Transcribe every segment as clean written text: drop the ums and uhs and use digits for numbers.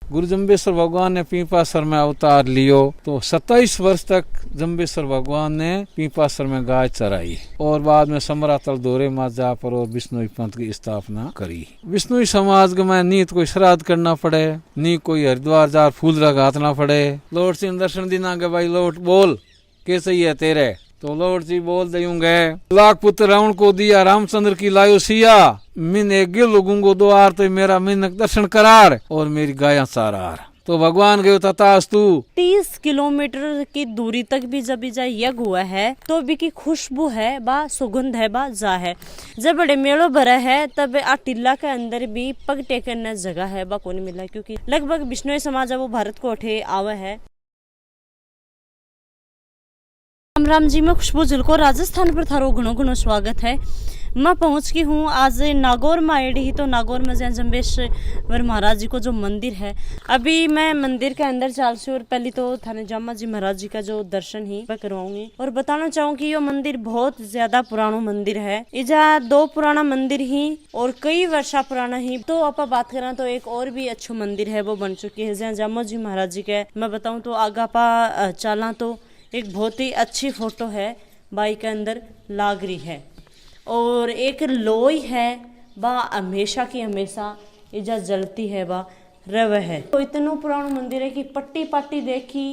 गुरु जम्बेश्वर भगवान ने पीपासर में अवतार लियो तो 27 वर्ष तक जम्बेश्वर भगवान ने पीपासर में गाय चराई और बाद में समरातल दोरे माँ जा पर और विष्णु पंथ की स्थापना करी। विष्णु समाज में नीत कोई श्राद्ध करना पड़े, नी कोई हरिद्वार जार फूल लगातना पड़े। लौट सिंह दर्शन दिना के भाई लौट बोल के सही है तेरे, तो लौट जी बोल देंगे लाख पुत्र रावण को दिया रामचंद्र की लायो सिया, मिन एक गिल लोगूंगो द्वार तो मेरा मिन दर्शन करार और मेरी गाया सारार। तो भगवान गयो तथास्तु। 30 किलोमीटर की दूरी तक भी जब यज्ञ हुआ है तो भी की खुशबू है बा सुगंध है बा जा है। जब बड़े मेड़ो भरा है तब आ टिल्ला के अंदर भी पग टेकने जगह है बा को नहीं मिला, क्योंकि लगभग बिश्नोई समाज वो भारत को उठे आवे है। राम जी, मैं खुशबू जिलको राजस्थान पर थारो घणो घणो स्वागत है। मैं पहुंच की हूँ आज नागौर में आईडी ही, तो नागौर में जहाँ जम्बेश्वर महाराज जी को जो मंदिर है, अभी मैं मंदिर के अंदर चल सी और पहले तो थाने जामा जी महाराज जी का जो दर्शन ही मैं करवाऊंगी और बताना चाहूँ कि ये मंदिर बहुत ज्यादा पुराना मंदिर है। इजा 2 पुराना मंदिर ही और कई वर्षा पुराना ही। तो आप बात करें तो एक और भी अच्छा मंदिर है वो बन चुकी है जहाँ जामा जी महाराज जी के मैं बताऊँ तो आगा पा चला तो एक बहुत ही अच्छी फोटो है बाई के अंदर लाग रही है और एक लोई है बा हमेशा की हमेशा इजा जलती है बा रव है। तो इतना पुराना मंदिर है कि पट्टी पाटी देखी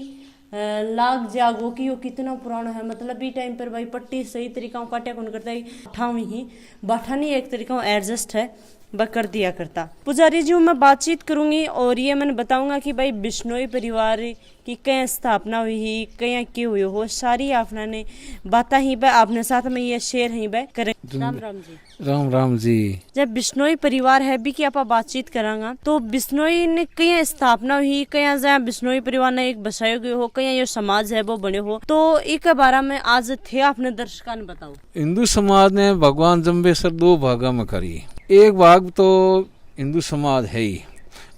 लाग जागो कि यो कितना पुराना है। मतलब ई टाइम पर भाई पट्टी सही तरीका काटा कौन करता है, ठावी ही बाठा नहीं एक तरीका एडजस्ट है वह कर दिया करता। पुजारी जी मैं बातचीत करूंगी और ये मैंने बताऊंगा कि भाई बिश्नोई परिवार की कहीं स्थापना हुई ही कहीं क्यों हुई हो, सारी आपने ने बात ही भाई आपने साथ में ये शेयर ही भाई करें। राम राम जी। राम राम जी। जब बिश्नोई परिवार है भी कि आप बातचीत करांगा तो बिश्नोई ने कहीं स्थापना हुई कहीं जहाँ बिश्नोई परिवार ने एक बसायो गयो हो कहीं ये समाज है वो बने हो, तो एक बारे में आज थे आपने दर्शकों ने बताओ। हिंदू समाज ने भगवान जम्बेश्वर 2 भागों में करी। एक भाग तो हिंदू समाज है ही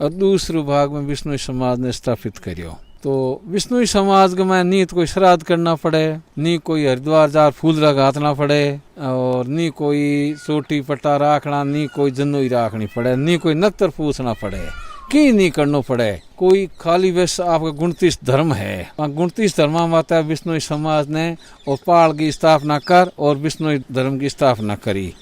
और दूसरे भाग में विष्णु समाज ने स्थापित करियो। तो विष्णु समाज में नी तो कोई श्राद्ध करना पड़े, नी कोई हरिद्वार जार फूल लगातना पड़े और नी कोई चोटी पट्टा राखना, नी कोई जन्नोई राखनी पड़े, नी कोई नक्तर पूछना पड़े, की नहीं करना पड़े। कोई खाली बस आपका 29 धर्म है, 29 धर्म माता विष्णु समाज ने और पाल की स्थापना कर और विष्णु धर्म की स्थापना करी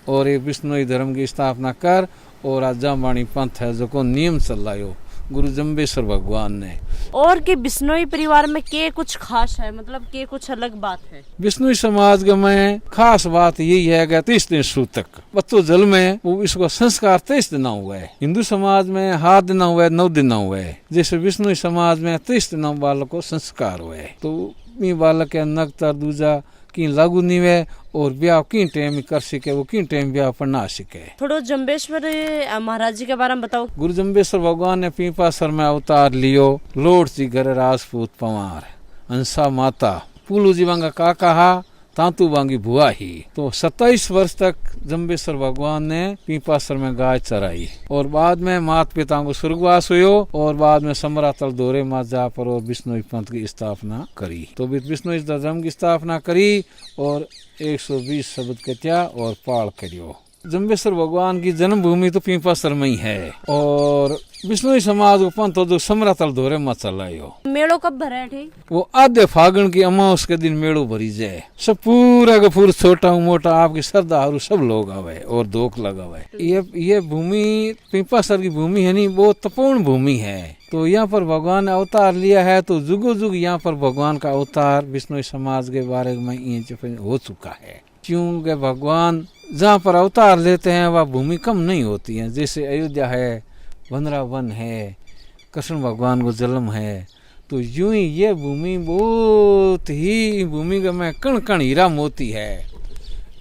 और ये विष्णु धर्म की स्थापना कर और आज जामवाणी पंथ है जो को नियम चलायो गुरु जम्बेश्वर भगवान ने। और कि बिश्नोई परिवार में के कुछ खास है, मतलब के कुछ अलग बात है। विष्णु समाज में खास बात यही है कि 30 दिन सूतक बच्चों जल में वो इसको संस्कार 23 दिन हुआ है। हिंदू समाज में 7 दिन हुआ है, 9 दिन हुआ है, जैसे विष्णु समाज में 30 दिन बालक को संस्कार हुआ है। तो बालक के नक्तर दूजा की लागू नहीं है और ब्याह की टाइम कर सके वो की टाइम ब्याह पर ना सके। थोड़ा जम्बेश्वर महाराज जी के बारे में बताओ। गुरु जम्बेश्वर भगवान ने पीपासर में अवतार लियो, लोट जी घर राजपूत पवार हंसा माता पुलू जी वांगा का कहा तांतु वांगी बुआ ही। तो 27 वर्ष तक जम्बेश्वर भगवान ने पीपासर में गाय चराई और बाद में माता पिता को स्वर्गवास हुयो और बाद में समरातल दोरे माँ जा पर और विष्णु पंथ की स्थापना करी। तो विष्णु धर्म की स्थापना करी और 120 शब्द कत्या और पाल करियो। जम्बेश्वर भगवान की जन्मभूमि तो पीपासर में ही है और विष्णु समाज पंथ जो समरातल दोरे में चलायो। मेड़ो कब भरा थे? वो आधे फागुन की अमावस के दिन मेड़ो भरी जाए। सब पूरा का पूरा छोटा मोटा आपकी श्रद्धालु सब लोग आवे और धोख लगावे। ये भूमि पीपासर की भूमि है नहीं, वो तपोवन भूमि है। तो यहाँ पर भगवान ने अवतार लिया है तो जुगो जुग यहाँ पर भगवान का अवतार विष्णु समाज के बारे में हो चुका है। क्योंकि भगवान जहाँ पर अवतार लेते हैं वह भूमि कम नहीं होती है। जैसे अयोध्या है, वृंदावन है, कृष्ण भगवान को जन्म है, तो यूं ही ये भूमि बहुत ही भूमि में कण कण हीरा मोती है।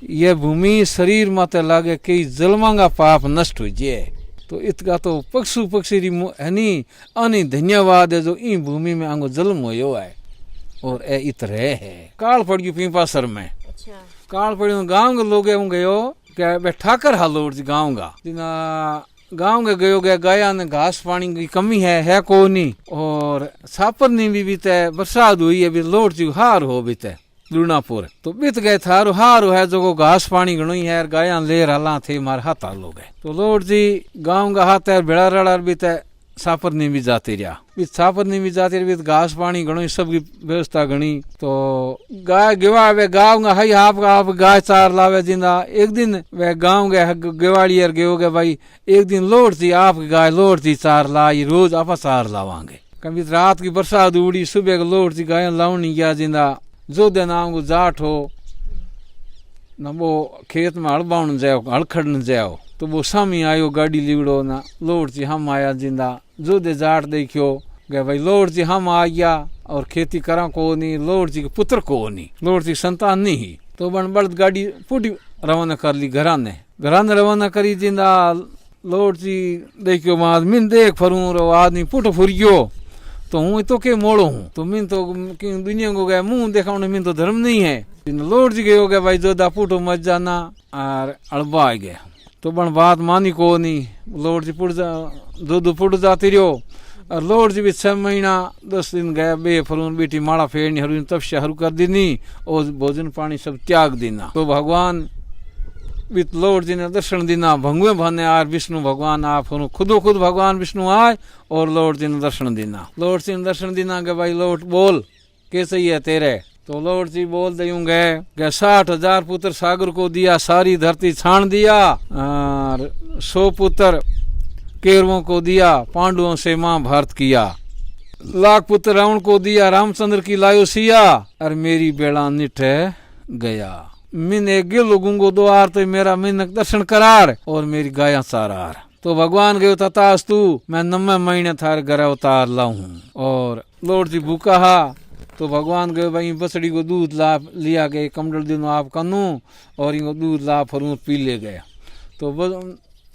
यह भूमि शरीर माते लागे कई जलमांगा पाप नष्ट हो जाए। तो इतका तो पक्षु पक्षी हनी अनी धन्यवाद है जो इन भूमि में आंगो जन्म हो है और ए इतरे है। काल पड़ पीपासर में। अच्छा। काल पड़ियो गांव के लोग गयो क्या ठाकर हालोड़ जी गांव का गांव के गयो गया गाया ने घास पानी की कमी है को नहीं और छापर नहीं भी बीते बरसात हुई है भी लोट जी हार हो बीते लूनापुर तो बीत गए थारो हार है जो घास पानी घणो ही है गाया ले रहा थे मार हाथ लोग है। तो लोट जी गांव का हाथ है भेड़ा रड़ा बीते सापरनी भी जाते रहा, सापरनी भी जाते रही, घास पानी घणो सब की व्यवस्था घणी। तो गाय गेवा वे गाँव हाई आप गाय चार लावे जिंदा। एक दिन वे गाँव गए गेवाड़ी गयो गए भाई, एक दिन लोड थी आप गाय लोड थी चार लाई, रोज आप चार लावांगे। कभी रात की बरसात उड़ी, सुबह को लोड थी गाय लावनी गया जिंदा। जो दिन आऊंगो जाट हो न वो खेत में हल बाउन जाओ, हल खड़न जाओ, तो वो सामी आयो गाड़ी लीवड़ो ना लोड थी हम आया जिंदा। जो दे जाट देखियो गए भाई लोड थी हम आ गया और खेती करा को नहीं, लोड थी पुत्र को नहीं, लोड थी संतान नहीं। तो बन बड़द गाड़ी पूटी रवाना कर ली घराने रवाना करी जिंदा। लोड थी देखियो आदमी देख फरू रो आदमी पुट फुरियो, तो हूँ तो के मोड़ो हूँ, तो मिन तो दुनिया को गया मुंह देखा मिन तो धर्म नहीं है। लोड जी गयो गया भाई जोदा पुटो मत जाना और अड़बा आ गया। तो बन बात मानी को नहीं, लोड जी पुट दो पुट जाती रहो। और लोड जी भी 6 महीना 10 दिन गया बे फरून बेटी माड़ा फेरनी हरू तपस्या हरू कर दीनी और भोजन पानी सब त्याग देना। तो भगवान वित लोड जी ने दर्शन देना, भंगुए भाने आर विष्णु भगवान आप खुदो खुद भगवान विष्णु आए और लोड जी ने दर्शन देना। लोड जी ने दर्शन देना के भाई लोड बोल कैसे ही है तेरे। तो लोड जी बोल देंगे 60,000 पुत्र सागर को दिया, सारी धरती छान दिया, और 100 पुत्र केरवों को दिया, पांडवों से महाभारत किया, 1,00,000 पुत्र रावण को दिया, रामचंद्र की लायो सिया, और मेरी बेड़ा निठ गया। मिन एक गिल गुंगो द्वार तो मेरा मिन दर्शन करार और मेरी गाया चारार। तो भगवान गयो तथास्तु, मैं 9 महीने थार घर अवतार लाऊं। और लोड जी भूखा हा, तो भगवान गयो भाई बसड़ी को दूध ला लिया गए, कमडल दिनो आप कनू और इनको दूध ला फरू पी ले गया। तो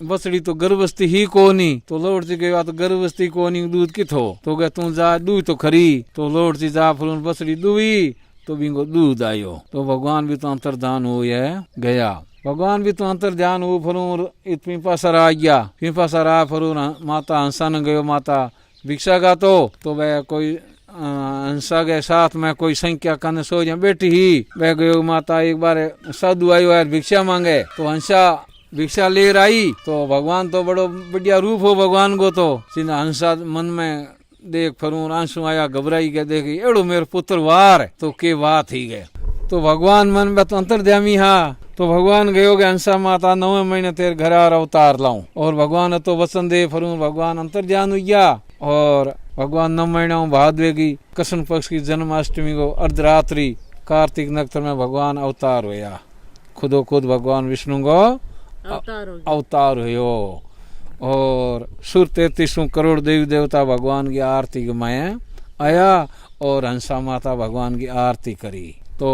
बसड़ी तो गर्भवस्थी ही कोनी, तो लोड जी गया तो गर्भवस्थी कोनी दूध किथो, तो गया तू जा दूध तो खरी। तो लोड जी जा फरू बसड़ी दुई तो बिंगो दूध आयो। तो भगवान भी तो अंतर्धान हो गया, भगवान भी तो अंतर्ध्यान हो फरू पिंपा सर आ गया। पिंपा सर आ फरू माता हंसा न गयो, माता भिक्षा का तो वह कोई हंसा के साथ में कोई संख्या कन सो जा बैठी ही वह गयो। माता एक बार साधु आयो यार भिक्षा मांगे, तो हंसा भिक्षा ले आई। तो भगवान तो बड़ो बढ़िया रूप हो भगवान को, तो सीधा हंसा मन में देख फरू आंसू आया, घबराई के देखी एड़ो मेरे पुत्र वार, तो के बात ही गए। तो भगवान मन में तो अंतर्ध्यामी हा। तो भगवान गयो के हंसा माता 9 महीने तेरे घर आ अवतार लाऊं, और भगवान तो वचन दे फरू भगवान अंतर्ध्यान हो गया। और भगवान 9 महीना भादवे की कृष्ण पक्ष की जन्माष्टमी को अर्धरात्रि कार्तिक नक्षत्र में भगवान अवतार होया, खुदो खुद भगवान विष्णु को अवतार हुयो। और सुर 33 करोड़ देवी देवता भगवान की आरती में आया और हंसा माता भगवान की आरती करी। तो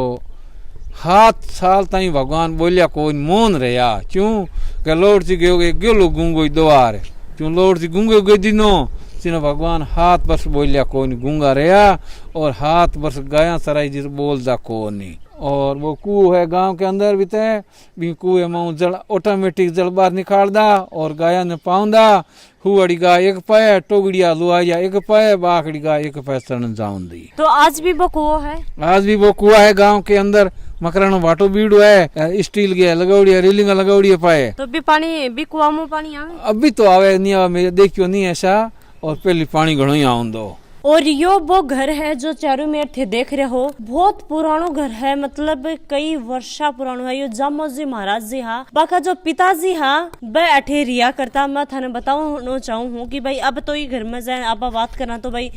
7 साल ताई भगवान बोलिया कोई मौन रहा, क्यों के लोड जी गेलो गूंगो द्वार, क्यों लोड जी गूंगो गए दिनो जिन्हें भगवान 7 वर्ष बोलिया कोई गूंगा रहा, और 7 वर्ष गाया सराई जी बोल जा कोनी। और वो कुएं है गांव के अंदर भी कुएं में जल ऑटोमेटिक जल बाहर निकाल दा, और गाया ने पाऊंदा हुआड़ी गाय एक पाए, टोगड़िया लुआया एक पाए, बाखड़ी गाय एक पाए चरण जाऊन दी। तो आज भी वो कुआं है, आज भी वो कुआ है गांव के अंदर। मकरानो भाटो बीड़ो है, स्टील के लगौड़ी है, रेलिंग लगौड़ी है पाए। तो भी पानी भी कुआं में पानी आवे, अभी तो आवे नहीं आवे, मेरे देखियो नहीं ऐसा, और पहले पानी घणो ही आउं दो। और यो वो घर है जो चारों मेर थे देख रहे हो, बहुत पुरानो घर है, मतलब कई वर्षा पुरानो है। यो जामो जी महाराज जी हा, बाका जो पिताजी हा वह अठे रिया करता। मैं थाने बताऊं चाहूँ हूँ कि भाई अब तो ये घर में जाए आप बात करना, तो भाई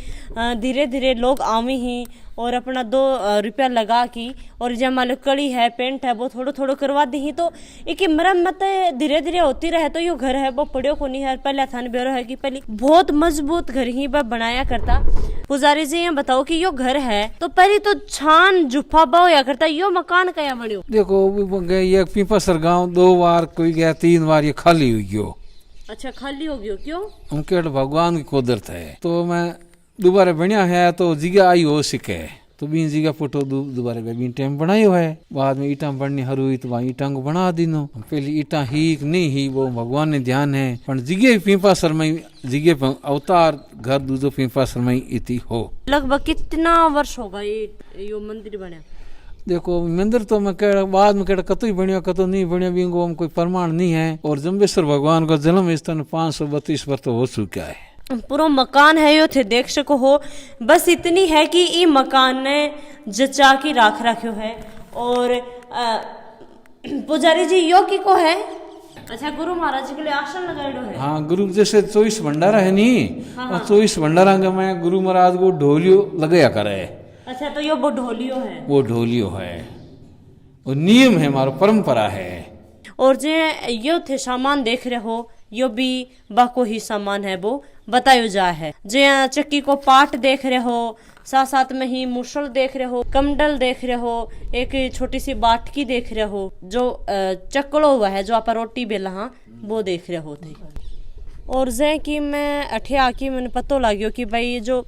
धीरे धीरे लोग आवे ही और अपना 2 रुपया लगा की, और जब मान लो कड़ी है पेंट है वो थोड़ो थोड़ो करवा दी ही, तो एक मरम्मत धीरे धीरे होती रहे। तो यो घर है वो पड़ियो को नहीं है, पहले थाने बेरो है कि पहले बहुत मजबूत घर ही वह बनाया करता। पुजारी जी ये बताओ कि यो घर है तो पहले तो छान जुफा बोया करता, यो मकान क्या बनियो? देखो ये पिंपसर गांव 2 बार कोई गया, 3 बार ये खाली हुई गयो। अच्छा खाली हो गयो, क्यों? उनके भगवान की कुदरत है। तो मैं दोबारा बढ़िया है तो जिगा आई हो सिके, तो बीन जिगा फोटो दोबारा बीन टाइम बनायो है। बाद में ईटा बननी हरुई तो वहाँ ईटा को बना दीनो। पहले ईटा ही नहीं ही वो भगवान ने ध्यान है, पर जिगे पिंपा शर्माई जिगे अवतार घर दूजो पिंपा शर्माई इति हो। लगभग कितना वर्ष होगा ये मंदिर बना? देखो मंदिर तो मैं कह बाद में कह कतो ही बनिया कतो नहीं बनिया, भी कोई प्रमाण नहीं है। और जम्बेश्वर भगवान का जन्म स्थान 532 वर्ष हो चुका है। पूरा मकान है यो थे देख सको हो। बस इतनी है कि ई मकान ने जचा की राख रखो है। और पुजारी जी यो की को है? अच्छा, गुरु महाराज जी के लिए आसन लगाएडो है। हाँ, गुरु जैसे 24 भंडारा है नी, और 24 भंडारा के मैं गुरु महाराज को ढोलियो लगाया करे। अच्छा, तो यो वो ढोलियो है? वो ढोलियो है, वो नियम है, हमारा परंपरा है। और जे यो थे सामान देख रहे हो, यो भी बाको ही सामान है, वो बतायो जा है। जे चक्की को पाट देख रहे हो, साथ साथ में ही मुसल देख रहे हो, कमडल देख रहे हो, एक छोटी सी बाटकी देख रहे हो, जो चकड़ो हुआ है जो आप रोटी बेला, हाँ वो देख रहे हो थे। और जे कि मैं अठे आके मैंने पतो लाग्यो कि भाई जो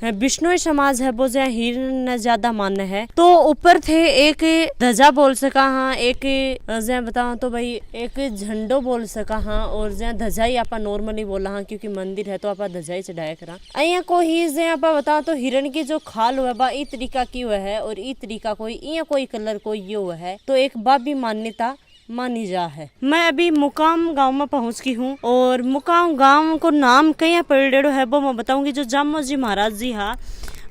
बिश्नोई समाज है वो जो हिरण ज्यादा मान्य है। तो ऊपर थे एक ध्वजा बोल सका, हाँ एक जो बताऊं तो भाई एक झंडो बोल सका, हाँ। और जो ध्वजा ही आप नॉर्मली बोला, हाँ क्योंकि मंदिर है तो आप ध्वजा ही चढ़ाया करा। अया को ही जो आप बताओ तो हिरण की जो खाल हुआ बा ई तरीका की हुआ है, और ई तरीका कोई इया कोई कलर कोई ये हुआ है, तो एक बात भी मान्यता मानी जा है। मैं अभी मुकाम गांव में पहुंच गई हूँ, और मुकाम गांव को नाम कहीं पड़ेड़ो है वो मैं बताऊंगी। जो जामो जी महाराज जी हा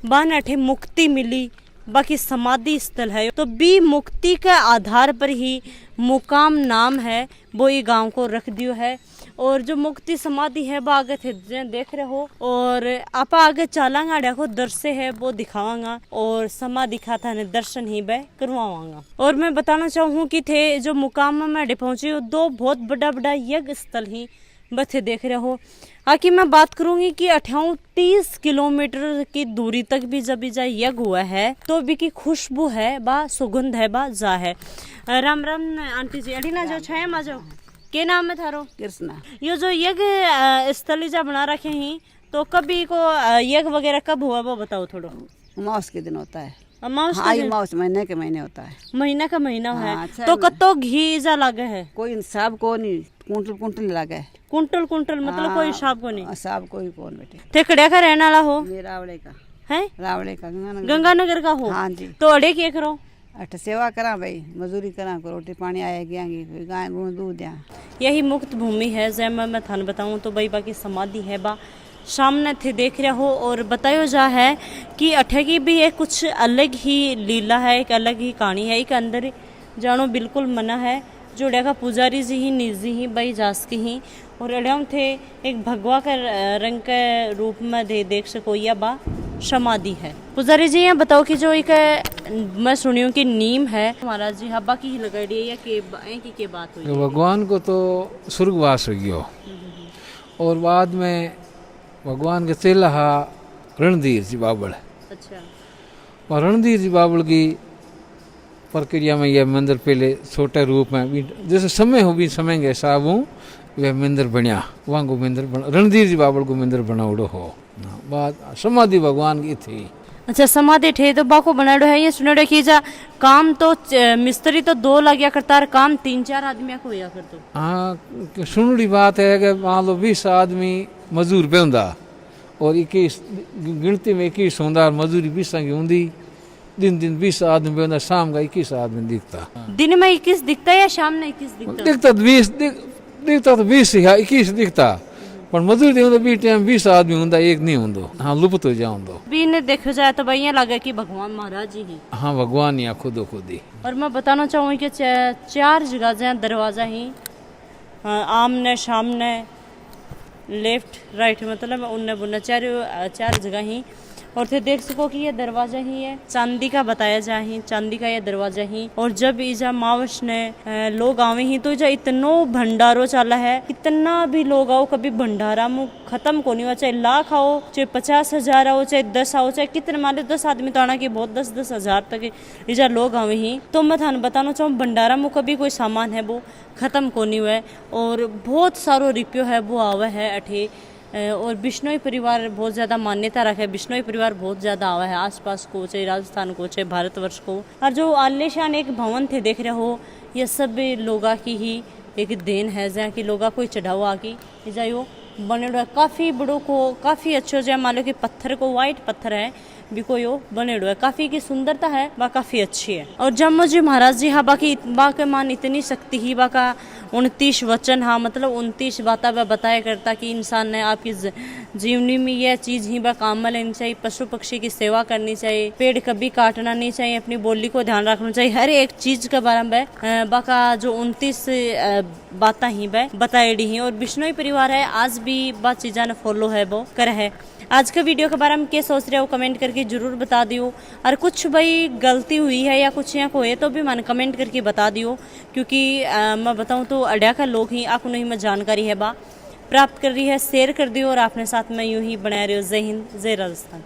बान अठे मुक्ति मिली, बाकी समाधि स्थल है, तो बी मुक्ति के आधार पर ही मुकाम नाम है वो ये गांव को रख दियो है। और जो मुक्ति समाधि है वो आगे थे देख रहे हो, और आप आगे चलांगा देखो दर्शे है वो दिखावांगा, और समाधि खाता है दर्शन ही बह करवावांगा। और मैं बताना चाहूँ कि थे जो मुकाम में मैं पहुंची हूँ, दो बहुत बड़ा बड़ा यज्ञ स्थल ही बथे देख रहे हो। आखिर मैं बात करूंगी कि 38 किलोमीटर की दूरी तक भी जब भी जा यज्ञ हुआ है, तो भी की खुशबू है बा, सुगंध है बा जा है। राम राम आंटी जी, अड़ी ना जाओ छाया मा जाओ। के नाम है थारो? कृष्णा। ये जो यज्ञ स्थली जा बना रखे ही, तो कभी को यज्ञ वगैरह कब हुआ वो बताओ थोड़ो। अमावस के दिन होता है। अमावस हाँ, अमावस महीने के महीने होता है। महीना का महीना हाँ, है। अच्छा तो कतो घी जा लागे है? कोई सब को नहीं, कुंटल कुंटल लगे। कुंटल कुंटल मतलब कोई हिसाब को नहीं? सब कोई कौन बेटे। ठेकड़िया का रहने वाला हो? मेरा रावड़े का है? रावड़े का गंगानगर का हो? हाँ जी। तो अड़े क्या करो? अठ सेवा करा भाई, मजूरी करा को, रोटी पानी आया गयांगी, गाय गू दूध दिया। यही मुक्त भूमि है। जय मैं थान बताऊं तो भाई बाकी समाधि है बा सामने थे देख रहे हो। और बतायो जा है कि अठे की भी एक कुछ अलग ही लीला है, एक अलग ही कहानी है। एक अंदर जानो बिल्कुल मना है। जो का पुजारी जी ही निजी ही भाई जास की ही, और अड़म थे एक भगवा का रंग के रूप में देख सको या बा समाधि है। पुजारी जी यहाँ बताओ कि जो एक मैं सुनी हूँ कि नीम है महाराज जी हब्बा की ही लगाई दी है, या के बात हुई? भगवान को तो स्वर्गवास हो गयो, और बाद में भगवान के चेला हा रणधीर जी बाबड़। अच्छा। और रणधीर जी बाबड़ की प्रक्रिया में यह मंदिर पहले छोटे रूप में भी जैसे समय हो भी समय के हिसाब वह मंदिर बनया, वहाँ को मंदिर बना, रणधीर जी बाबड़ को मंदिर बनावड़ो हो। बात समाधि भगवान की थी। अच्छा, समाधि ठे तो बाको बनाड़ो है। ये सुनेड़ो कि जा काम तो मिस्त्री तो 2 लग्या करता है, काम 3-4 आदमी को होया कर तो। हाँ, सुनड़ी बात है कि मान लो 20 आदमी मजदूर बेंदा, और 21 गिनती में 21 होंदा, मजदूरी 20 की होंदी। दिन 20 आदमी बेंदा, शाम का 21 आदमी दिखता। दिन में 21 दिखता है या शाम में 21 दिखता? दिखता 20 दिखता तो 20 ही 21 दिखता, पर मजदूरी होंदा बी टाइम 20 आदमी होंदा, एक नहीं होंदो। हाँ, लुप्त हो जाओ भी ने देखो जाए तो भाई लगे कि भगवान महाराज जी ही। हाँ, भगवान यहाँ खुद ही। और मैं बताना चाहूँगी कि 4 जगह जहाँ दरवाजा ही आमने सामने लेफ्ट राइट मतलब उन्ने बुन्ने 4 जगह ही। और थे देख सको कि ये दरवाजा ही है, चांदी का बताया जा ही, चांदी का ये दरवाजा ही। और जब इजा मावश ने लोग आवे ही तो इजा इतनो भंडारो चला है, इतना भी लोग आओ कभी भंडारा मुँह खत्म को नहीं हुआ। चाहे लाख आओ, चाहे 50,000 आओ, चाहे 10 आओ, चाहे कितने मान लो 10 आदमी तो आना की बहुत 10-10 हजार तक इजा लोग आवे ही। तो मैं थान बताना चाहूँ भंडारा मुँह कभी कोई सामान है वो खत्म को नहीं हुआ है, और बहुत सारो रिपियो है वो आवे है अठे। और बिश्नोई परिवार बहुत ज़्यादा मान्यता रखे, बिश्नोई परिवार बहुत ज़्यादा आवा है आसपास को, चाहे राजस्थान को, चाहे भारतवर्ष को। और जो आलिशान एक भवन थे देख रहे हो, ये सब लोगा की ही एक देन है, जहाँ की लोगा कोई चढ़ावा की जाइयो बने काफ़ी बड़ों को, काफ़ी अच्छो जहाँ मान लो कि पत्थर को वाइट पत्थर है बिको यो बनेड़ो है, काफ़ी की सुंदरता है बा काफ़ी अच्छी है। और जम्मू जी महाराज जी हाँ बाकी बा के मान इतनी शक्ति ही बा का 29 वचन, हाँ मतलब 29 बातें वह बताया करता कि इंसान ने आपकी जीवनी में यह चीज़ ही वह काम में लेनी चाहिए, पशु पक्षी की सेवा करनी चाहिए, पेड़ कभी काटना नहीं चाहिए, अपनी बोली को ध्यान रखना चाहिए, हर एक चीज़ के बारे में बाका जो 29 बातें ही वह बताएड़ी हैं। और बिश्नोई परिवार है आज भी बात चीज़ा ने फॉलो है वो कर है। आज के वीडियो के बारे में क्या सोच रहे हो कमेंट करके जरूर बता दियो। और कुछ भाई गलती हुई है या कुछ यहाँ को है तो भी मैंने कमेंट करके बता दियो, क्योंकि मैं बताऊँ तो अड्या का लोग ही आपको नहीं मैं जानकारी है बा प्राप्त कर रही है, शेयर कर दियो और अपने साथ में यूं ही बनाए रहे हो। जय हिंद, जय राजस्थान।